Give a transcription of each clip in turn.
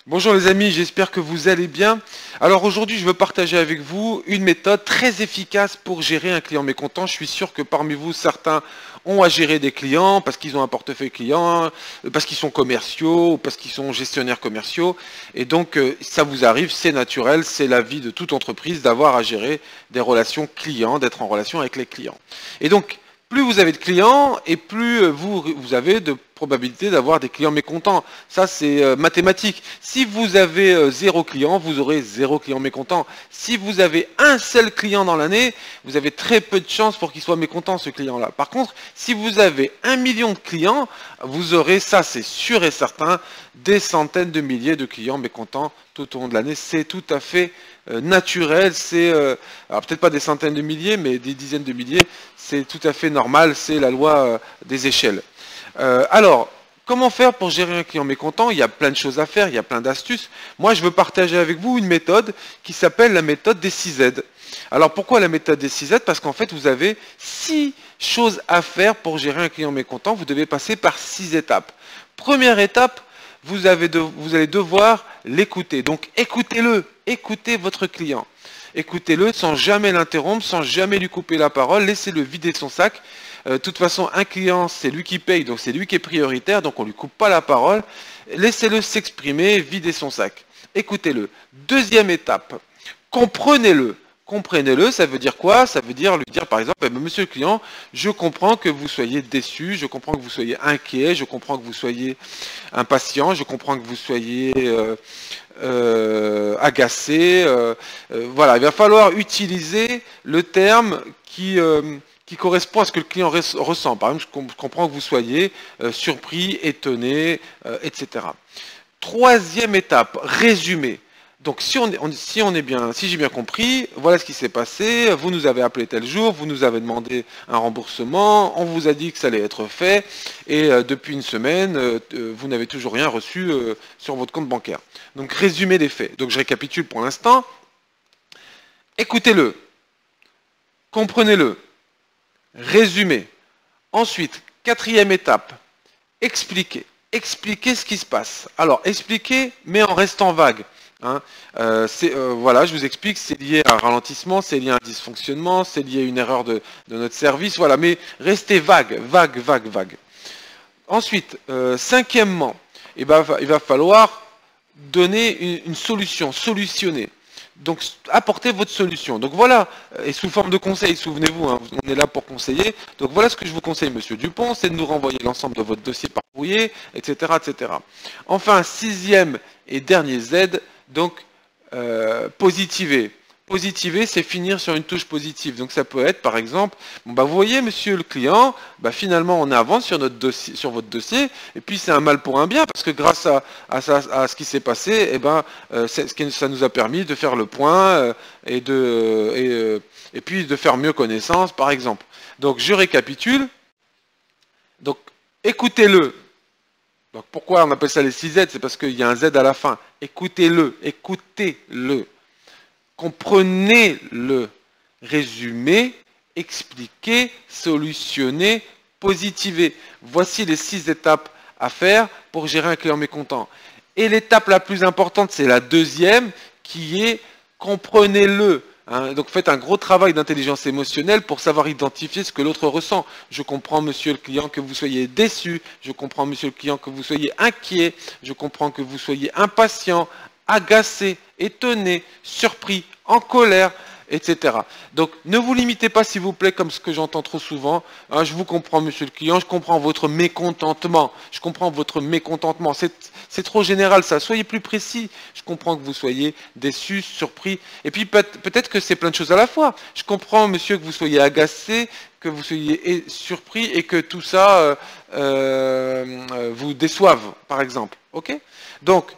Bonjour les amis, j'espère que vous allez bien. Alors aujourd'hui, je veux partager avec vous une méthode très efficace pour gérer un client mécontent. Je suis sûr que parmi vous, certains ont à gérer des clients parce qu'ils ont un portefeuille client, parce qu'ils sont commerciaux, parce qu'ils sont gestionnaires commerciaux. Et donc, ça vous arrive, c'est naturel, c'est la vie de toute entreprise d'avoir à gérer des relations clients, d'être en relation avec les clients. Et donc, plus vous avez de clients et plus vous avez de probabilité d'avoir des clients mécontents. Ça, c'est mathématique. Si vous avez 0 client, vous aurez 0 client mécontent. Si vous avez un seul client dans l'année, vous avez très peu de chances pour qu'il soit mécontent, ce client-là. Par contre, si vous avez 1 million de clients, vous aurez, ça c'est sûr et certain, des centaines de milliers de clients mécontents tout au long de l'année. C'est tout à fait naturel, c'est, alors peut-être pas des centaines de milliers, mais des dizaines de milliers, c'est tout à fait normal, c'est la loi des échelles. Alors, comment faire pour gérer un client mécontent? Il y a plein de choses à faire, il y a plein d'astuces. Moi, je veux partager avec vous une méthode qui s'appelle la méthode des 6 Z. Alors, pourquoi la méthode des 6 Z? Parce qu'en fait, vous avez 6 choses à faire pour gérer un client mécontent. Vous devez passer par 6 étapes. Première étape, vous allez devoir l'écouter. Donc, écoutez-le, écoutez votre client. Écoutez-le sans jamais l'interrompre, sans jamais lui couper la parole. Laissez-le vider son sac. De toute façon, un client, c'est lui qui paye, donc c'est lui qui est prioritaire, donc on ne lui coupe pas la parole. Laissez-le s'exprimer, vider son sac. Écoutez-le. Deuxième étape, comprenez-le. Comprenez-le, ça veut dire quoi? Ça veut dire lui dire par exemple, monsieur le client, je comprends que vous soyez déçu, je comprends que vous soyez inquiet, je comprends que vous soyez impatient, je comprends que vous soyez agacé. Voilà, il va falloir utiliser le terme qui correspond à ce que le client ressent. Par exemple, je comprends que vous soyez surpris, étonné, etc. Troisième étape, résumé. Donc si j'ai bien compris, voilà ce qui s'est passé, vous nous avez appelé tel jour, vous nous avez demandé un remboursement, on vous a dit que ça allait être fait, et depuis une semaine, vous n'avez toujours rien reçu sur votre compte bancaire. Donc résumé des faits. Donc je récapitule pour l'instant. Écoutez-le, comprenez-le, résumez. Ensuite, quatrième étape, expliquez. Expliquez ce qui se passe. Alors, expliquez, mais en restant vague. Hein. Voilà, je vous explique, c'est lié à un ralentissement, c'est lié à un dysfonctionnement, c'est lié à une erreur de notre service, voilà, mais restez vague, vague, vague, vague. Ensuite, cinquièmement, il va falloir donner une solution, solutionner. Donc, apportez votre solution. Donc voilà, et sous forme de conseil, souvenez-vous, hein, on est là pour conseiller. Donc voilà ce que je vous conseille, monsieur Dupont, c'est de nous renvoyer l'ensemble de votre dossier par courrier, etc., etc. Enfin, sixième et dernier Z, donc positiver. Positiver, c'est finir sur une touche positive. Donc ça peut être, par exemple, bon, bah, vous voyez, monsieur le client, bah, finalement, on avance sur votre dossier, et puis c'est un mal pour un bien, parce que grâce à ce qui s'est passé, eh ben, ça nous a permis de faire le point et puis de faire mieux connaissance, par exemple. Donc je récapitule. Donc écoutez-le. Donc pourquoi on appelle ça les 6 Z? C'est parce qu'il y a un Z à la fin. Écoutez-le, écoutez-le. Comprenez-le, résumez, expliquez, solutionnez, positivez. Voici les 6 étapes à faire pour gérer un client mécontent. Et l'étape la plus importante, c'est la deuxième, qui est comprenez-le. Hein. Donc faites un gros travail d'intelligence émotionnelle pour savoir identifier ce que l'autre ressent. Je comprends, monsieur le client, que vous soyez déçu. Je comprends, monsieur le client, que vous soyez inquiet. Je comprends que vous soyez impatient, agacé, étonné, surpris, en colère, etc. Donc ne vous limitez pas, s'il vous plaît, comme ce que j'entends trop souvent. Hein, je vous comprends, monsieur le client, je comprends votre mécontentement. Je comprends votre mécontentement. C'est trop général, ça. Soyez plus précis. Je comprends que vous soyez déçu, surpris. Et puis peut-être que c'est plein de choses à la fois. Je comprends, monsieur, que vous soyez agacé, que vous soyez surpris et que tout ça vous déçoive, par exemple. Ok? Donc,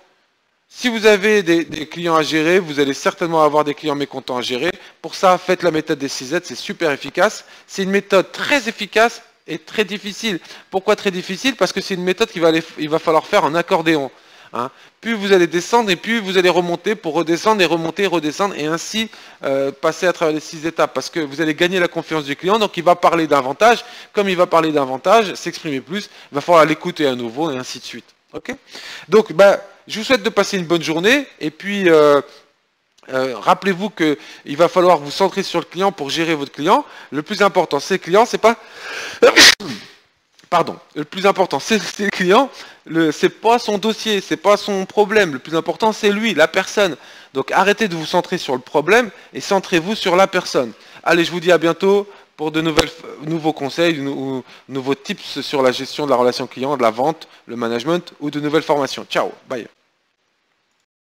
si vous avez des clients à gérer, vous allez certainement avoir des clients mécontents à gérer. Pour ça, faites la méthode des 6 Z, c'est super efficace. C'est une méthode très efficace et très difficile. Pourquoi très difficile? Parce que c'est une méthode qu'il va falloir faire en accordéon. Hein. Plus vous allez descendre et plus vous allez remonter pour redescendre et remonter, redescendre et ainsi passer à travers les 6 étapes. Parce que vous allez gagner la confiance du client, donc il va parler davantage. Comme il va parler davantage, s'exprimer plus, il va falloir l'écouter à nouveau et ainsi de suite. Ok? Donc, je vous souhaite de passer une bonne journée. Et puis, rappelez-vous qu'il va falloir vous centrer sur le client pour gérer votre client. Le plus important, c'est le client, c'est pas... Pardon, le plus important, c'est le client, c'est pas son dossier, c'est pas son problème. Le plus important, c'est lui, la personne. Donc arrêtez de vous centrer sur le problème et centrez-vous sur la personne. Allez, je vous dis à bientôt pour de nouveaux conseils ou nouveaux tips sur la gestion de la relation client, de la vente, le management ou de nouvelles formations. Ciao, bye.